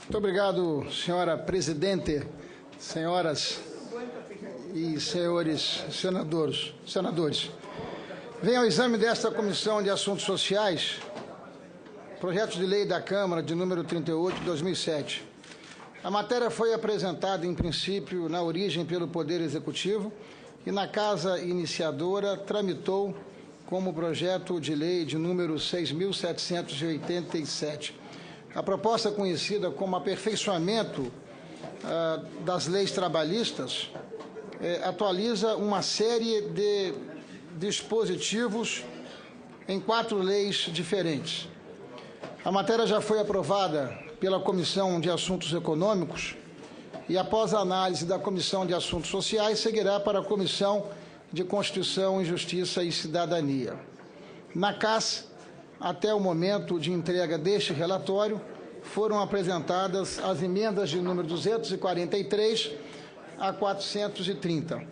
Muito obrigado, senhora presidente, senhoras e senhores senadores. Vem ao exame desta Comissão de Assuntos Sociais projeto de lei da Câmara de número 38 de 2007. A matéria foi apresentada, em princípio, na origem pelo Poder Executivo e na Casa Iniciadora tramitou como projeto de lei de número 6.787. A proposta conhecida como aperfeiçoamento das leis trabalhistas atualiza uma série de dispositivos em 4 leis diferentes. A matéria já foi aprovada pela Comissão de Assuntos Econômicos e, após a análise da Comissão de Assuntos Sociais, seguirá para a Comissão de Constituição, Justiça e Cidadania. Na CAS, até o momento de entrega deste relatório, foram apresentadas as emendas de número 243 a 430.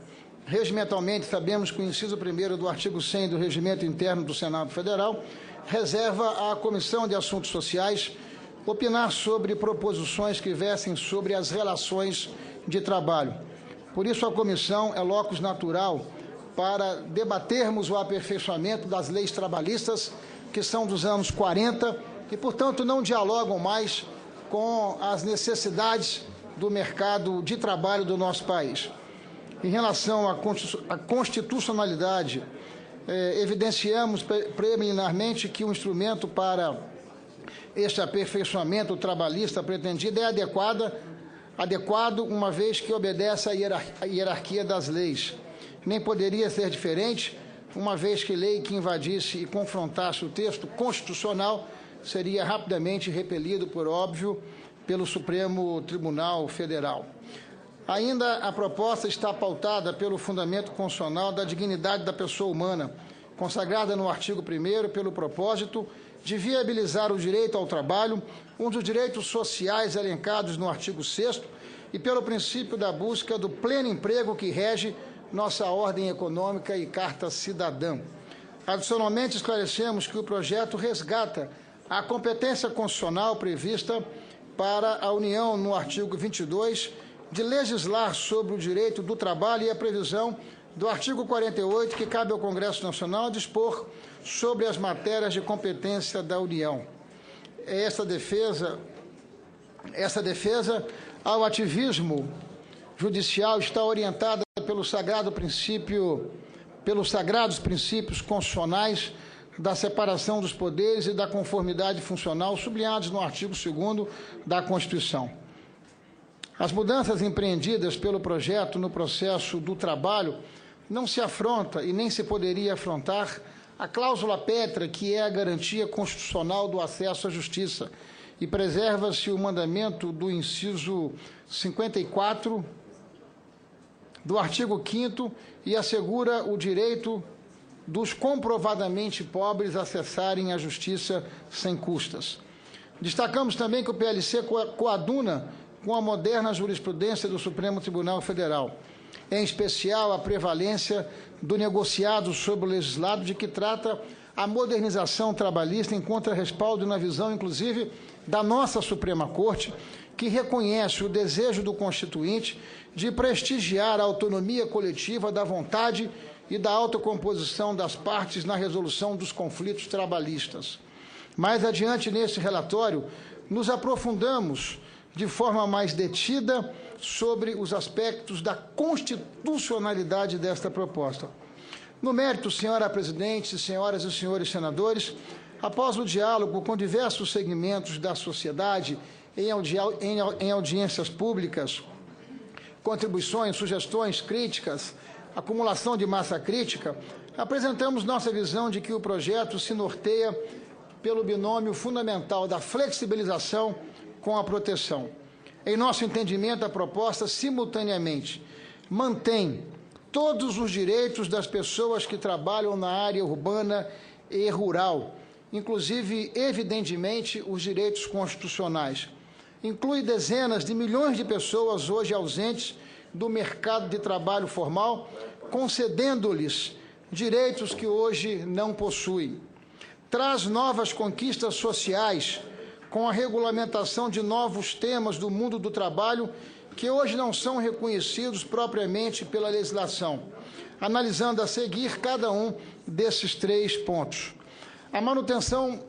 Regimentalmente, sabemos que o inciso 1º do artigo 100 do Regimento Interno do Senado Federal reserva à Comissão de Assuntos Sociais opinar sobre proposições que versem sobre as relações de trabalho. Por isso, a comissão é locus natural para debatermos o aperfeiçoamento das leis trabalhistas, que são dos anos 40 e, portanto, não dialogam mais com as necessidades do mercado de trabalho do nosso país. Em relação à constitucionalidade, evidenciamos preliminarmente que o instrumento para este aperfeiçoamento trabalhista pretendido é adequado, uma vez que obedece à hierarquia das leis. Nem poderia ser diferente, uma vez que lei que invadisse e confrontasse o texto constitucional seria rapidamente repelido, por óbvio, pelo Supremo Tribunal Federal. Ainda a proposta está pautada pelo fundamento constitucional da dignidade da pessoa humana, consagrada no artigo 1º pelo propósito de viabilizar o direito ao trabalho, um dos direitos sociais elencados no artigo 6º, e pelo princípio da busca do pleno emprego que rege nossa ordem econômica e Carta Cidadã. Adicionalmente, esclarecemos que o projeto resgata a competência constitucional prevista para a União no artigo 22, de legislar sobre o direito do trabalho e a previsão do artigo 48, que cabe ao Congresso Nacional dispor sobre as matérias de competência da União. Essa defesa ao ativismo judicial está orientada pelos sagrados princípios constitucionais da separação dos poderes e da conformidade funcional, sublinhados no artigo 2º da Constituição. As mudanças empreendidas pelo projeto no processo do trabalho não se afronta e nem se poderia afrontar a cláusula pétrea, que é a garantia constitucional do acesso à justiça, e preserva-se o mandamento do inciso 54 do artigo 5º e assegura o direito dos comprovadamente pobres a acessarem a justiça sem custas. Destacamos também que o PLC coaduna com a moderna jurisprudência do Supremo Tribunal Federal, em especial a prevalência do negociado sobre o legislado, de que trata a modernização trabalhista, encontra respaldo na visão, inclusive, da nossa Suprema Corte, que reconhece o desejo do Constituinte de prestigiar a autonomia coletiva da vontade e da autocomposição das partes na resolução dos conflitos trabalhistas. Mais adiante, nesse relatório, nos aprofundamos de forma mais detida sobre os aspectos da constitucionalidade desta proposta. No mérito, senhora presidente, senhoras e senhores senadores, após o diálogo com diversos segmentos da sociedade, em audiências públicas, contribuições, sugestões, críticas, acumulação de massa crítica, apresentamos nossa visão de que o projeto se norteia pelo binômio fundamental da flexibilização com a proteção. Em nosso entendimento, a proposta simultaneamente mantém todos os direitos das pessoas que trabalham na área urbana e rural, inclusive, evidentemente, os direitos constitucionais. Inclui dezenas de milhões de pessoas hoje ausentes do mercado de trabalho formal, concedendo-lhes direitos que hoje não possuem. Traz novas conquistas sociais, com a regulamentação de novos temas do mundo do trabalho que hoje não são reconhecidos propriamente pela legislação, analisando a seguir cada um desses 3 pontos. A manutenção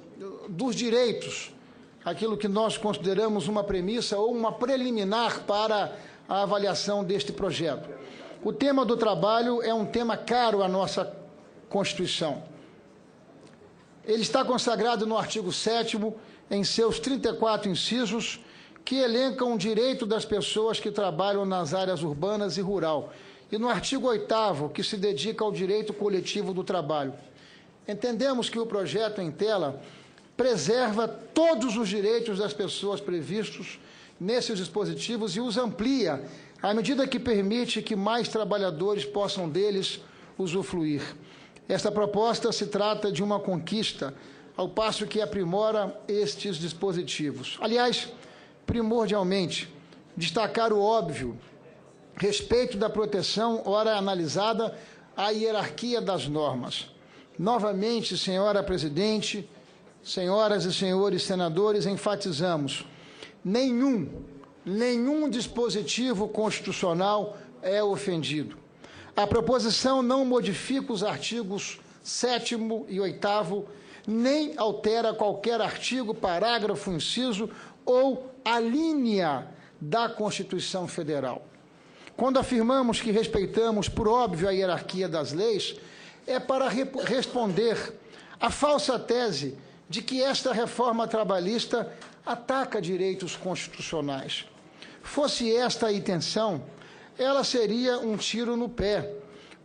dos direitos, aquilo que nós consideramos uma premissa ou uma preliminar para a avaliação deste projeto. O tema do trabalho é um tema caro à nossa Constituição. Ele está consagrado no artigo 7º, em seus 34 incisos, que elencam o direito das pessoas que trabalham nas áreas urbanas e rural, e no artigo 8º, que se dedica ao direito coletivo do trabalho. Entendemos que o projeto em tela preserva todos os direitos das pessoas previstos nesses dispositivos e os amplia, à medida que permite que mais trabalhadores possam deles usufruir. Esta proposta se trata de uma conquista, ao passo que aprimora estes dispositivos. Aliás, primordialmente, destacar o óbvio, respeito da proteção, ora analisada a hierarquia das normas. Novamente, senhora presidente, senhoras e senhores senadores, enfatizamos: nenhum dispositivo constitucional é ofendido. A proposição não modifica os artigos 7º e 8º, nem altera qualquer artigo, parágrafo, inciso ou a linha da Constituição Federal. Quando afirmamos que respeitamos, por óbvio, a hierarquia das leis, é para responder à falsa tese de que esta reforma trabalhista ataca direitos constitucionais. Fosse esta a intenção, ela seria um tiro no pé,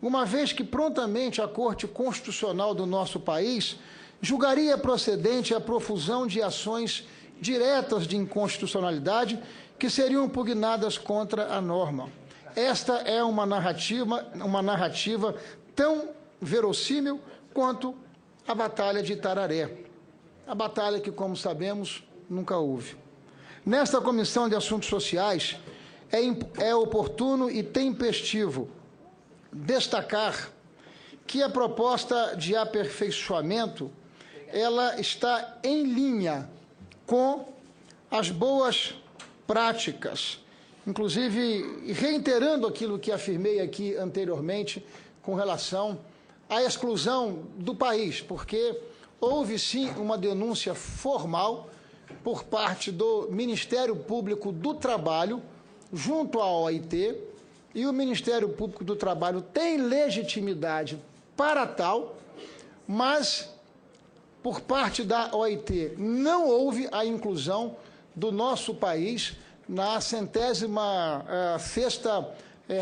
uma vez que prontamente a Corte Constitucional do nosso país julgaria procedente a profusão de ações diretas de inconstitucionalidade que seriam impugnadas contra a norma. Esta é uma narrativa tão verossímil quanto a Batalha de Itararé, a batalha que, como sabemos, nunca houve. Nesta Comissão de Assuntos Sociais, é oportuno e tempestivo destacar que a proposta de aperfeiçoamento ela está em linha com as boas práticas, inclusive reiterando aquilo que afirmei aqui anteriormente com relação à exclusão do país, porque houve sim uma denúncia formal por parte do Ministério Público do Trabalho junto à OIT, e o Ministério Público do Trabalho tem legitimidade para tal, mas por parte da OIT não houve a inclusão do nosso país na 106ª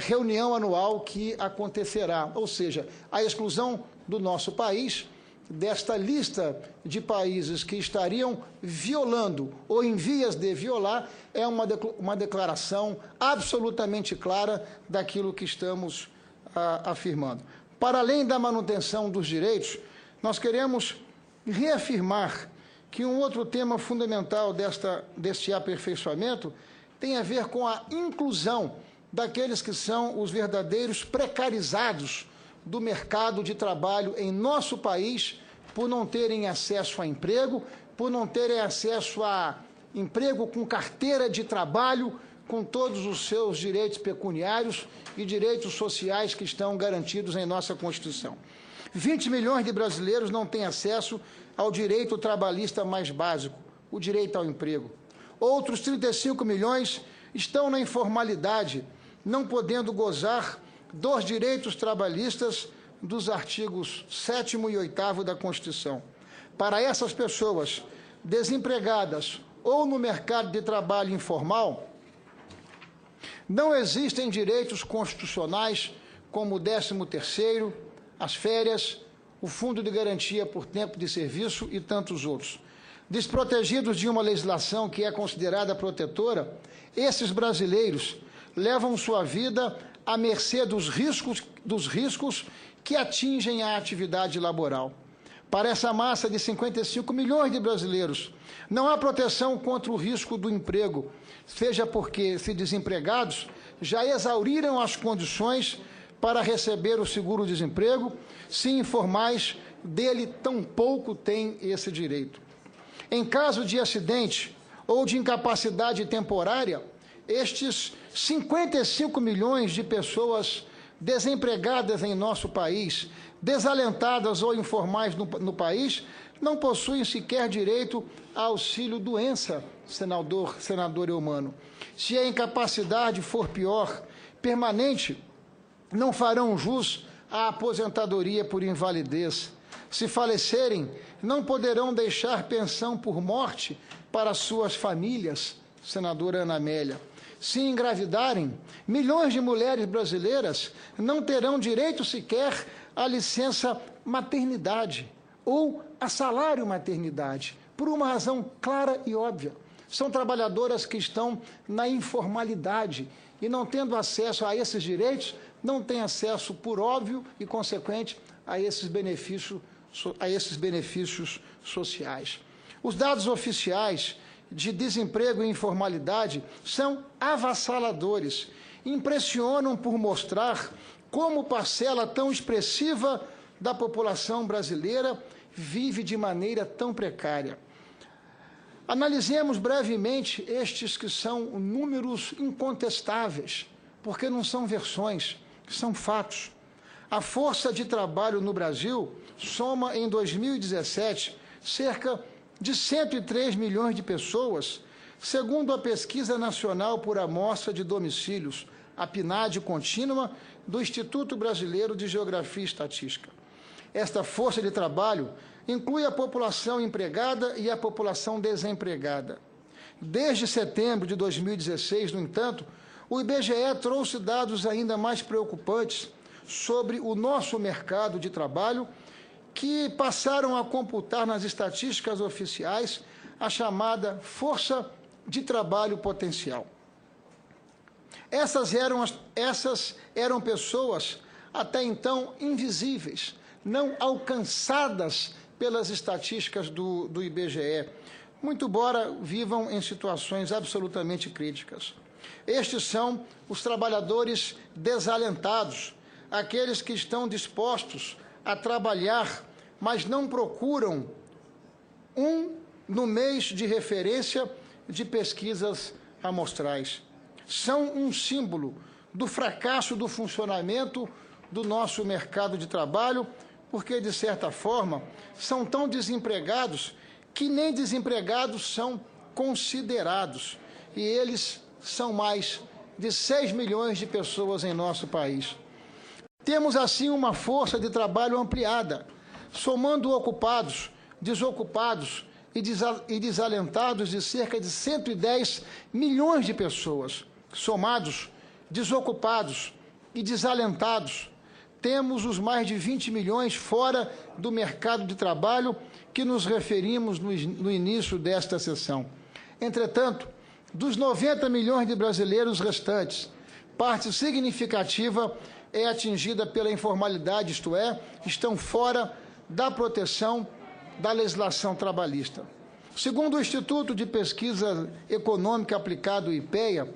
reunião anual que acontecerá, ou seja, a exclusão do nosso país desta lista de países que estariam violando ou em vias de violar é uma declaração absolutamente clara daquilo que estamos afirmando. Para além da manutenção dos direitos, nós queremos reafirmar que um outro tema fundamental deste aperfeiçoamento tem a ver com a inclusão daqueles que são os verdadeiros precarizados do mercado de trabalho em nosso país, por não terem acesso a emprego, por não terem acesso a emprego com carteira de trabalho, com todos os seus direitos pecuniários e direitos sociais que estão garantidos em nossa Constituição. 20 milhões de brasileiros não têm acesso ao direito trabalhista mais básico, o direito ao emprego. Outros 35 milhões estão na informalidade, não podendo gozar dos direitos trabalhistas dos artigos 7º e 8º da Constituição. Para essas pessoas desempregadas ou no mercado de trabalho informal, não existem direitos constitucionais como o 13º, as férias, o Fundo de Garantia por Tempo de Serviço e tantos outros. Desprotegidos de uma legislação que é considerada protetora, esses brasileiros levam sua vida à mercê dos riscos que atingem a atividade laboral. Para essa massa de 55 milhões de brasileiros, não há proteção contra o risco do emprego, seja porque, se desempregados, já exauriram as condições para receber o seguro-desemprego, se informais, dele tampouco têm esse direito. Em caso de acidente ou de incapacidade temporária, estes 55 milhões de pessoas desempregadas em nosso país, desalentadas ou informais no país, não possuem sequer direito a auxílio-doença, senador Eumano. Se a incapacidade for pior, permanente, não farão jus à aposentadoria por invalidez. Se falecerem, não poderão deixar pensão por morte para suas famílias, senadora Ana Amélia. Se engravidarem, milhões de mulheres brasileiras não terão direito sequer à licença maternidade ou a salário maternidade, por uma razão clara e óbvia. São trabalhadoras que estão na informalidade e, não tendo acesso a esses direitos, não têm acesso, por óbvio e consequente, a esses benefícios sociais. Os dados oficiais de desemprego e informalidade são avassaladores, impressionam por mostrar como parcela tão expressiva da população brasileira vive de maneira tão precária. Analisemos brevemente estes que são números incontestáveis, porque não são versões, são fatos. A força de trabalho no Brasil soma, em 2017, cerca de 103 milhões de pessoas, segundo a Pesquisa Nacional por Amostra de Domicílios, a PNAD contínua, do Instituto Brasileiro de Geografia e Estatística. Esta força de trabalho inclui a população empregada e a população desempregada. Desde setembro de 2016, no entanto, o IBGE trouxe dados ainda mais preocupantes sobre o nosso mercado de trabalho, que passaram a computar nas estatísticas oficiais a chamada força de trabalho potencial. Essas eram pessoas até então invisíveis, não alcançadas pelas estatísticas do IBGE, muito embora vivam em situações absolutamente críticas. Estes são os trabalhadores desalentados, aqueles que estão dispostos a trabalhar, mas não procuram no mês de referência de pesquisas amostrais. São um símbolo do fracasso do funcionamento do nosso mercado de trabalho, porque, de certa forma, são tão desempregados que nem desempregados são considerados. E eles são mais de 6 milhões de pessoas em nosso país. Temos, assim, uma força de trabalho ampliada, somando ocupados, desocupados e desalentados de cerca de 110 milhões de pessoas. Somados, desocupados e desalentados, temos os mais de 20 milhões fora do mercado de trabalho que nos referimos no início desta sessão. Entretanto, dos 90 milhões de brasileiros restantes, parte significativa é atingida pela informalidade, isto é, estão fora da proteção da legislação trabalhista. Segundo o Instituto de Pesquisa Econômica Aplicada, IPEA,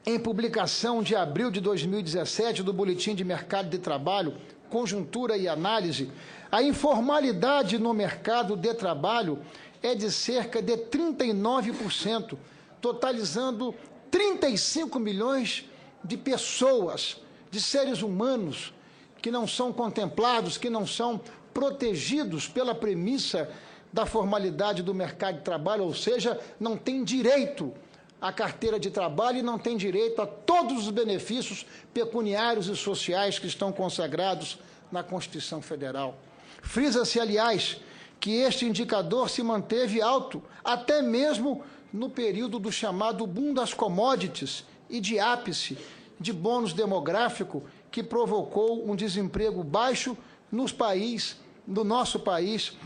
em publicação de abril de 2017 do Boletim de Mercado de Trabalho, Conjuntura e Análise, a informalidade no mercado de trabalho é de cerca de 39%, totalizando 35 milhões de pessoas, de seres humanos, que não são contemplados, que não são protegidos pela premissa da formalidade do mercado de trabalho, ou seja, não têm direito à carteira de trabalho e não têm direito a todos os benefícios pecuniários e sociais que estão consagrados na Constituição Federal. Frisa-se, aliás, que este indicador se manteve alto até mesmo no período do chamado boom das commodities e de ápice de bônus demográfico que provocou um desemprego baixo no nosso país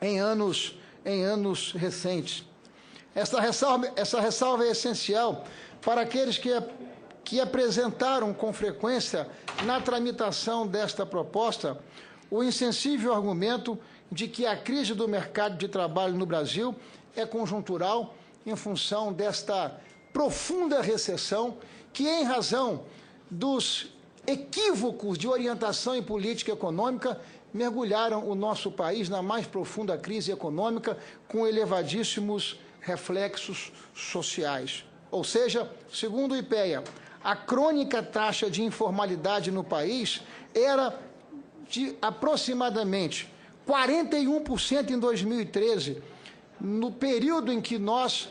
em anos recentes. Essa ressalva é essencial para aqueles que apresentaram com frequência na tramitação desta proposta o insensível argumento de que a crise do mercado de trabalho no Brasil é conjuntural em função desta profunda recessão que, em razão dos equívocos de orientação e política econômica, mergulharam o nosso país na mais profunda crise econômica, com elevadíssimos reflexos sociais. Ou seja, segundo o IPEA, a crônica taxa de informalidade no país era de aproximadamente 41% em 2013, no período em que nós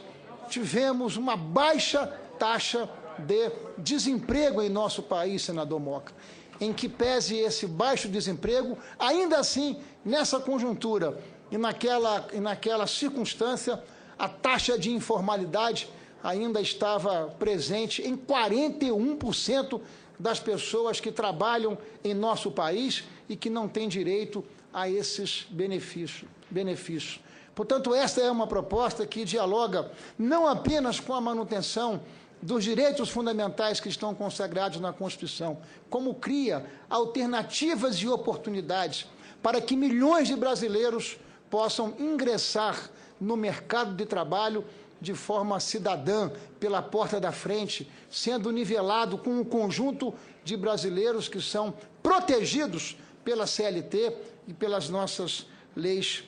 tivemos uma baixa taxa de desemprego em nosso país, senador Moca. Em que pese esse baixo desemprego, ainda assim, nessa conjuntura e naquela circunstância, a taxa de informalidade ainda estava presente em 41% das pessoas que trabalham em nosso país e que não têm direito a esses benefícios. Portanto, esta é uma proposta que dialoga não apenas com a manutenção dos direitos fundamentais que estão consagrados na Constituição, como cria alternativas e oportunidades para que milhões de brasileiros possam ingressar no mercado de trabalho de forma cidadã, pela porta da frente, sendo nivelado com um conjunto de brasileiros que são protegidos pela CLT e pelas nossas leis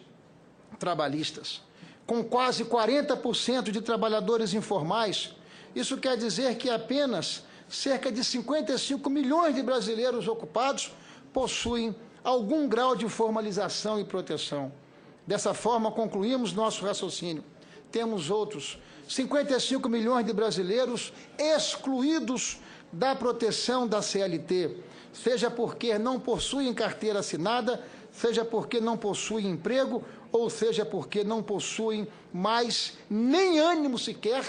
trabalhistas. Com quase 40% de trabalhadores informais, isso quer dizer que apenas cerca de 55 milhões de brasileiros ocupados possuem algum grau de formalização e proteção. Dessa forma, concluímos nosso raciocínio. Temos outros 55 milhões de brasileiros excluídos da proteção da CLT, seja porque não possuem carteira assinada, seja porque não possuem emprego, ou seja porque não possuem mais nem ânimo sequer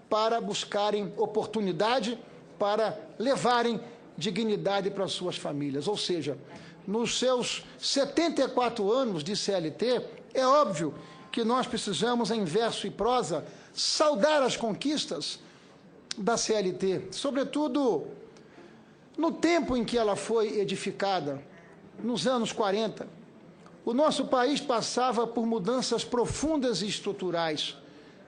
para buscarem oportunidade, para levarem dignidade para suas famílias. Ou seja, nos seus 74 anos de CLT, é óbvio que nós precisamos, em verso e prosa, saudar as conquistas da CLT, sobretudo no tempo em que ela foi edificada, nos anos 40. O nosso país passava por mudanças profundas e estruturais.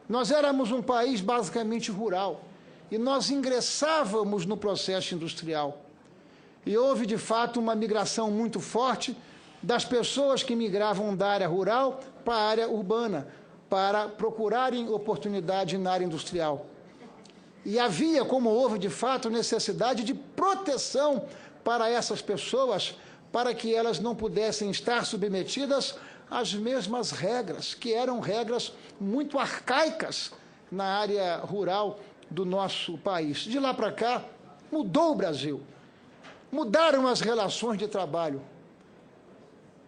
Nós éramos um país basicamente rural e nós ingressávamos no processo industrial. E houve, de fato, uma migração muito forte das pessoas que migravam da área rural para a área urbana, para procurarem oportunidade na área industrial. E havia, como houve, de fato, necessidade de proteção para essas pessoas, para que elas não pudessem estar submetidas às mesmas regras, que eram regras muito arcaicas na área rural do nosso país. De lá para cá, mudou o Brasil. Mudaram as relações de trabalho.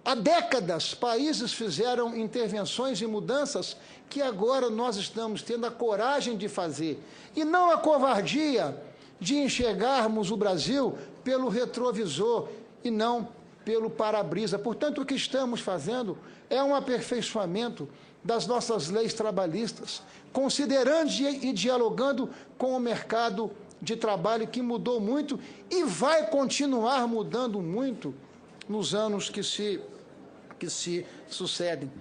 Há décadas, países fizeram intervenções e mudanças que agora nós estamos tendo a coragem de fazer. E não a covardia de enxergarmos o Brasil pelo retrovisor e não pelo para-brisa. Portanto, o que estamos fazendo é um aperfeiçoamento das nossas leis trabalhistas, considerando e dialogando com o mercado de trabalho que mudou muito e vai continuar mudando muito nos anos que se sucedem.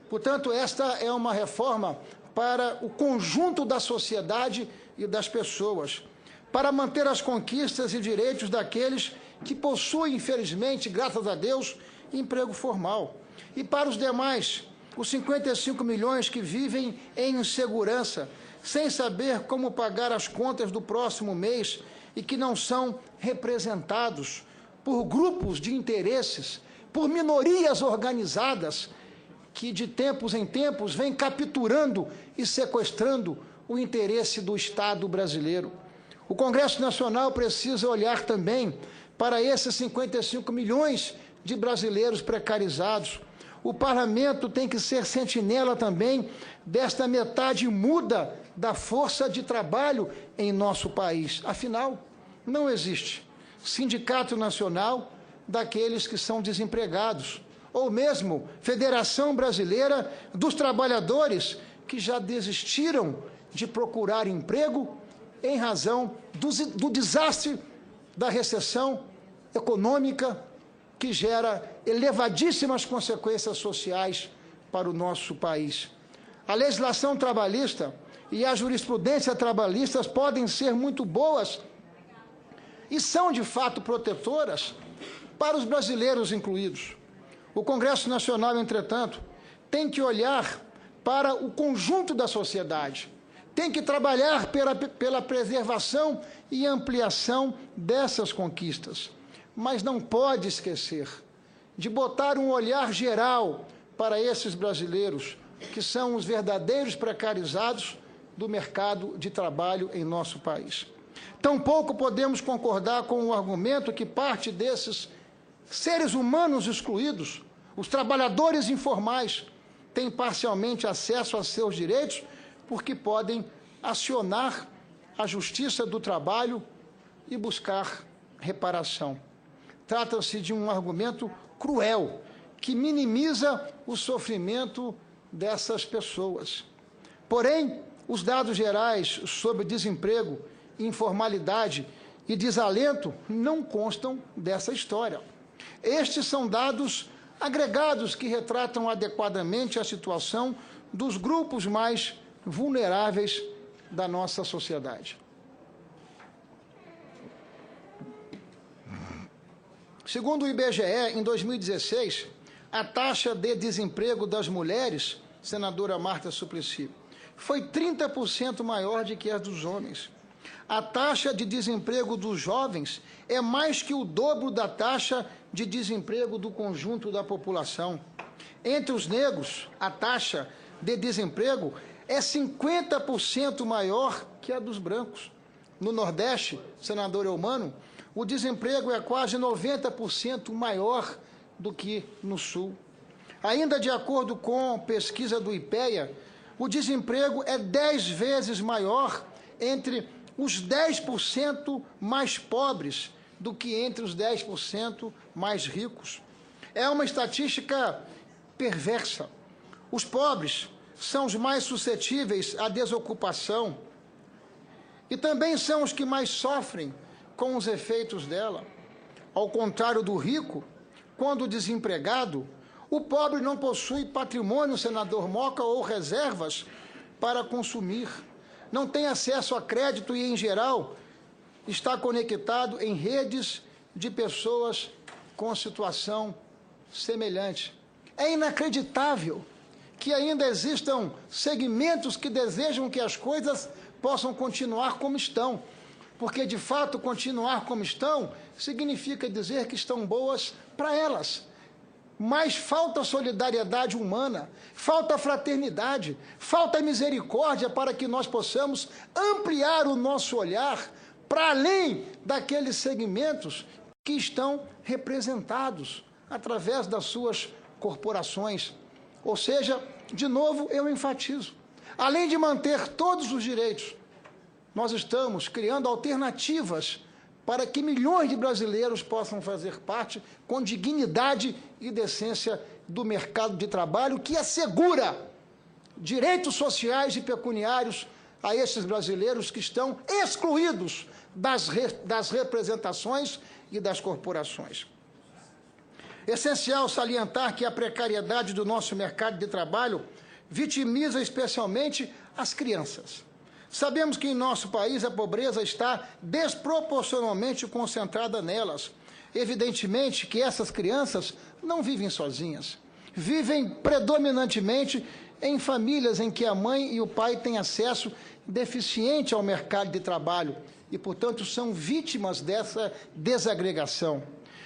Portanto, esta é uma reforma para o conjunto da sociedade e das pessoas, para manter as conquistas e direitos daqueles que possuem, infelizmente, graças a Deus, emprego formal. E para os demais, os 55 milhões que vivem em insegurança, sem saber como pagar as contas do próximo mês e que não são representados por grupos de interesses, por minorias organizadas que de tempos em tempos vêm capturando e sequestrando o interesse do Estado brasileiro. O Congresso Nacional precisa olhar também para esses 55 milhões de brasileiros precarizados. O Parlamento tem que ser sentinela também desta metade muda da força de trabalho em nosso país. Afinal, não existe sindicato nacional daqueles que são desempregados, ou mesmo Federação Brasileira dos Trabalhadores que já desistiram de procurar emprego em razão do desastre da recessão econômica que gera elevadíssimas consequências sociais para o nosso país. A legislação trabalhista e a jurisprudência trabalhista podem ser muito boas e são, de fato, protetoras para os brasileiros incluídos. O Congresso Nacional, entretanto, tem que olhar para o conjunto da sociedade, tem que trabalhar pela preservação e ampliação dessas conquistas, mas não pode esquecer de botar um olhar geral para esses brasileiros, que são os verdadeiros precarizados do mercado de trabalho em nosso país. Tampouco podemos concordar com o argumento que parte desses seres humanos excluídos, os trabalhadores informais, têm parcialmente acesso a seus direitos porque podem acionar a Justiça do Trabalho e buscar reparação. Trata-se de um argumento cruel, que minimiza o sofrimento dessas pessoas. Porém, os dados gerais sobre desemprego, informalidade e desalento não constam dessa história. Estes são dados agregados que retratam adequadamente a situação dos grupos mais vulneráveis da nossa sociedade. Segundo o IBGE, em 2016, a taxa de desemprego das mulheres, senadora Marta Suplicy, foi 30% maior do que a dos homens. A taxa de desemprego dos jovens é mais que o dobro da taxa de desemprego do conjunto da população. Entre os negros, a taxa de desemprego é 50% maior que a dos brancos. No Nordeste, senador Eumano, o desemprego é quase 90% maior do que no Sul. Ainda de acordo com pesquisa do IPEA, o desemprego é 10 vezes maior entre os 10% mais pobres do que entre os 10% mais ricos. É uma estatística perversa. Os pobres são os mais suscetíveis à desocupação e também são os que mais sofrem com os efeitos dela. Ao contrário do rico, quando desempregado, o pobre não possui patrimônio, senador Moca, ou reservas para consumir. Não tem acesso a crédito e, em geral, está conectado em redes de pessoas com situação semelhante. É inacreditável que ainda existam segmentos que desejam que as coisas possam continuar como estão, porque, de fato, continuar como estão significa dizer que estão boas para elas. Mas falta solidariedade humana, falta fraternidade, falta misericórdia para que nós possamos ampliar o nosso olhar para além daqueles segmentos que estão representados através das suas corporações. Ou seja, de novo, eu enfatizo, além de manter todos os direitos, nós estamos criando alternativas para que milhões de brasileiros possam fazer parte com dignidade e decência do mercado de trabalho, que assegura direitos sociais e pecuniários a esses brasileiros que estão excluídos das representações e das corporações. Essencial salientar que a precariedade do nosso mercado de trabalho vitimiza especialmente as crianças. Sabemos que em nosso país a pobreza está desproporcionalmente concentrada nelas. Evidentemente que essas crianças não vivem sozinhas. Vivem predominantemente em famílias em que a mãe e o pai têm acesso deficiente ao mercado de trabalho e, portanto, são vítimas dessa desagregação.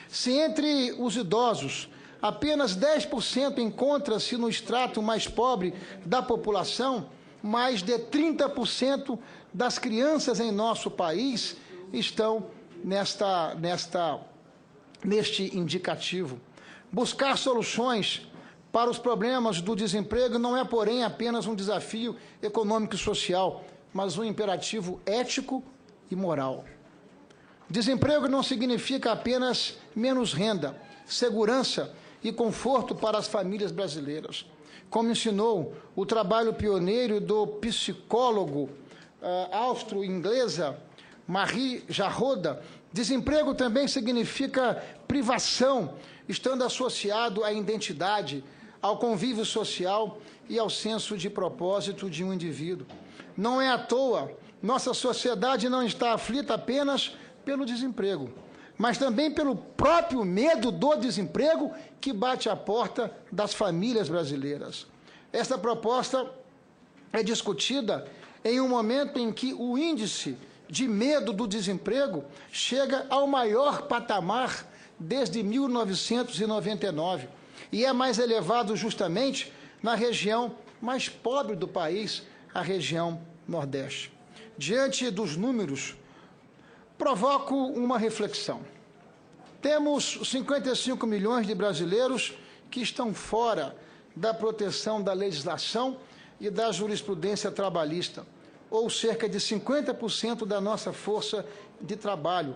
Se entre os idosos apenas 10% encontra-se no extrato mais pobre da população, mais de 30% das crianças em nosso país estão neste indicativo. Buscar soluções para os problemas do desemprego não é, porém, apenas um desafio econômico e social, mas um imperativo ético e moral. Desemprego não significa apenas menos renda, segurança e conforto para as famílias brasileiras. Como ensinou o trabalho pioneiro do psicólogo austro-inglesa Marie Jaroda, desemprego também significa privação, estando associado à identidade, ao convívio social e ao senso de propósito de um indivíduo. Não é à toa, nossa sociedade não está aflita apenas pelo desemprego, mas também pelo próprio medo do desemprego que bate à porta das famílias brasileiras. Esta proposta é discutida em um momento em que o índice de medo do desemprego chega ao maior patamar desde 1999 e é mais elevado justamente na região mais pobre do país, a região Nordeste. Diante dos números, provoco uma reflexão. Temos 55 milhões de brasileiros que estão fora da proteção da legislação e da jurisprudência trabalhista, ou cerca de 50% da nossa força de trabalho.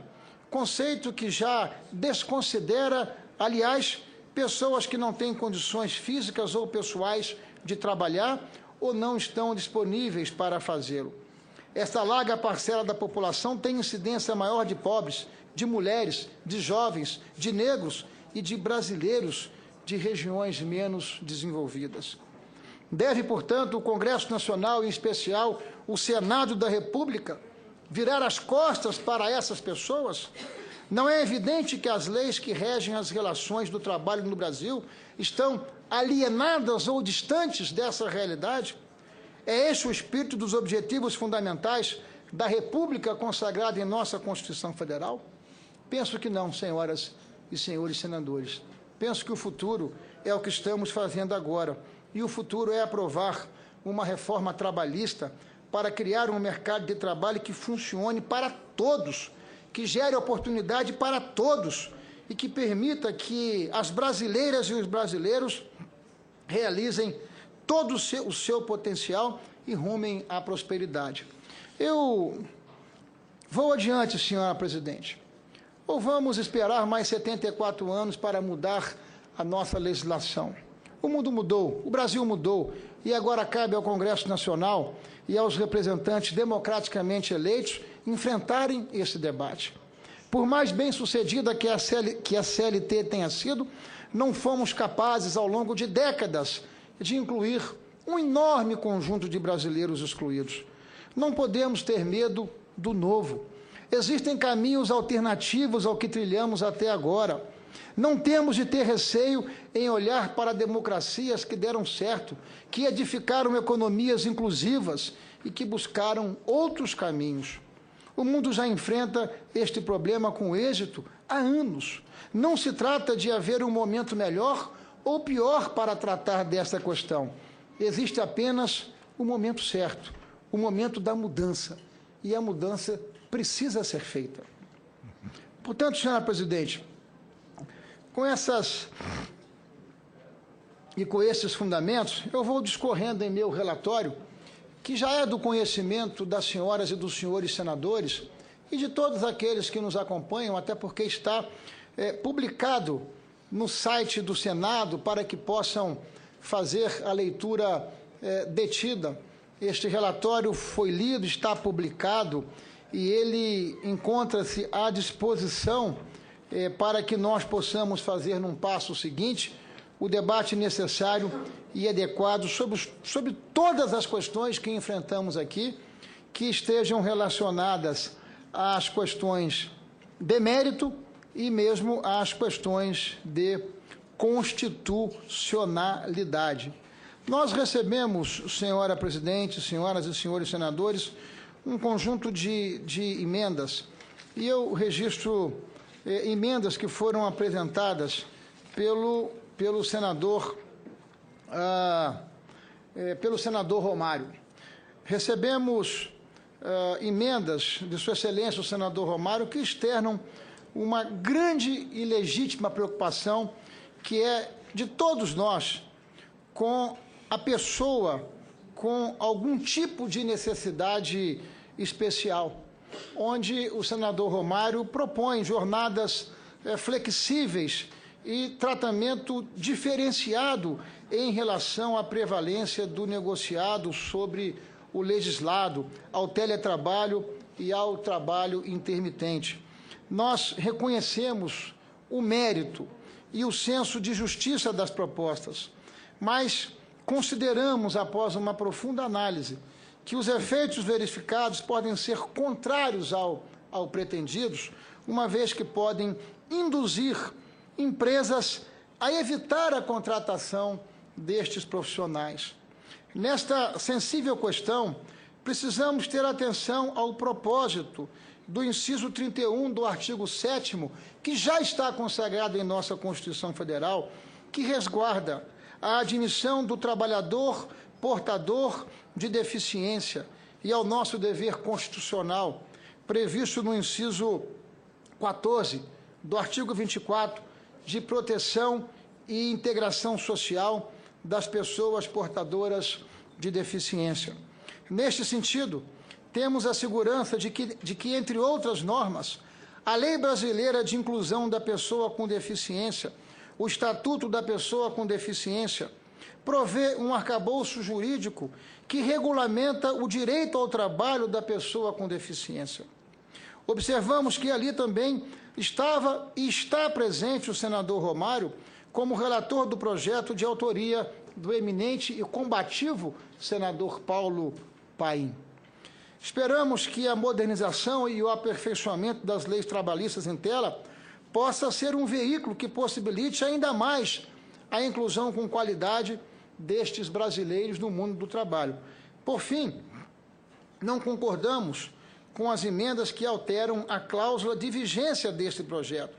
Conceito que já desconsidera, aliás, pessoas que não têm condições físicas ou pessoais de trabalhar ou não estão disponíveis para fazê-lo. Esta larga parcela da população tem incidência maior de pobres, de mulheres, de jovens, de negros e de brasileiros de regiões menos desenvolvidas. Deve, portanto, o Congresso Nacional, em especial o Senado da República, virar as costas para essas pessoas? Não é evidente que as leis que regem as relações do trabalho no Brasil estão alienadas ou distantes dessa realidade? É esse o espírito dos objetivos fundamentais da República consagrada em nossa Constituição Federal? Penso que não, senhoras e senhores senadores. Penso que o futuro é o que estamos fazendo agora. E o futuro é aprovar uma reforma trabalhista para criar um mercado de trabalho que funcione para todos, que gere oportunidade para todos e que permita que as brasileiras e os brasileiros realizem todo o seu potencial e rumem à prosperidade. Eu vou adiante, senhora presidente. Ou vamos esperar mais 74 anos para mudar a nossa legislação? O mundo mudou, o Brasil mudou, e agora cabe ao Congresso Nacional e aos representantes democraticamente eleitos enfrentarem esse debate. Por mais bem-sucedida que a CLT tenha sido, não fomos capazes, ao longo de décadas, de incluir um enorme conjunto de brasileiros excluídos. Não podemos ter medo do novo. Existem caminhos alternativos ao que trilhamos até agora. Não temos de ter receio em olhar para democracias que deram certo, que edificaram economias inclusivas e que buscaram outros caminhos. O mundo já enfrenta este problema com êxito há anos. Não se trata de haver um momento melhor ou pior para tratar desta questão. Existe apenas o momento certo, o momento da mudança. E a mudança precisa ser feita. Portanto, senhora presidente, com esses fundamentos, eu vou discorrendo em meu relatório, que já é do conhecimento das senhoras e dos senhores senadores e de todos aqueles que nos acompanham, até porque está publicado no site do Senado para que possam fazer a leitura detida. Este relatório foi lido, está publicado e ele encontra-se à disposição para que nós possamos fazer num passo seguinte o debate necessário e adequado sobre todas as questões que enfrentamos aqui, que estejam relacionadas às questões de mérito e mesmo às questões de constitucionalidade. Nós recebemos, senhora presidente, senhoras e senhores senadores, um conjunto de emendas, e eu registro emendas que foram apresentadas pelo senador Romário. Recebemos emendas de Sua Excelência, o senador Romário, que externam uma grande e legítima preocupação que é de todos nós com a pessoa com algum tipo de necessidade especial, onde o senador Romário propõe jornadas flexíveis e tratamento diferenciado em relação à prevalência do negociado sobre o legislado, ao teletrabalho e ao trabalho intermitente. Nós reconhecemos o mérito e o senso de justiça das propostas, mas consideramos, após uma profunda análise, que os efeitos verificados podem ser contrários ao pretendidos, uma vez que podem induzir empresas a evitar a contratação destes profissionais. Nesta sensível questão, precisamos ter atenção ao propósito do inciso 31 do artigo 7º, que já está consagrado em nossa Constituição Federal, que resguarda a admissão do trabalhador portador de deficiência e ao nosso dever constitucional, previsto no inciso 14 do artigo 24, de proteção e integração social das pessoas portadoras de deficiência. Neste sentido, temos a segurança de que, entre outras normas, a Lei Brasileira de Inclusão da Pessoa com Deficiência, o Estatuto da Pessoa com Deficiência, provê um arcabouço jurídico que regulamenta o direito ao trabalho da pessoa com deficiência. Observamos que ali também estava e está presente o senador Romário como relator do projeto de autoria do eminente e combativo senador Paulo Paim. Esperamos que a modernização e o aperfeiçoamento das leis trabalhistas em tela possa ser um veículo que possibilite ainda mais a inclusão com qualidade destes brasileiros no mundo do trabalho. Por fim, não concordamos com as emendas que alteram a cláusula de vigência deste projeto.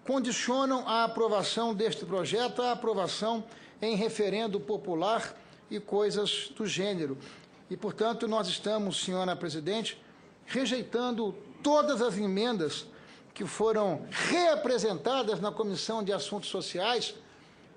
Condicionam a aprovação deste projeto à aprovação em referendo popular e coisas do gênero. E, portanto, nós estamos, senhora presidente, rejeitando todas as emendas que foram reapresentadas na Comissão de Assuntos Sociais,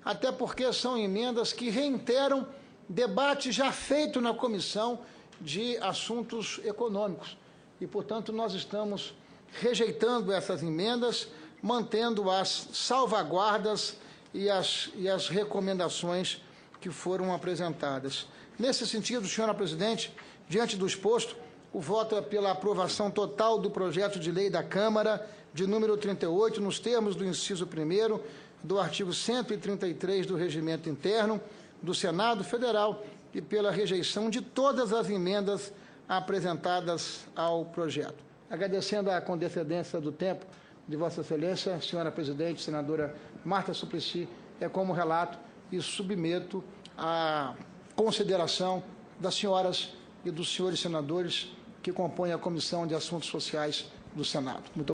até porque são emendas que reiteram debate já feito na Comissão de Assuntos Econômicos. E, portanto, nós estamos rejeitando essas emendas, mantendo as salvaguardas e as recomendações que foram apresentadas. Nesse sentido, senhora presidente, diante do exposto, o voto é pela aprovação total do projeto de lei da Câmara, de número 38, nos termos do inciso 1º do artigo 133 do Regimento Interno do Senado Federal e pela rejeição de todas as emendas apresentadas ao projeto. Agradecendo a condescendência do tempo de Vossa Excelência, senhora presidente, senadora Marta Suplicy, é como relato e submeto à consideração das senhoras e dos senhores senadores que compõem a Comissão de Assuntos Sociais do Senado. Muito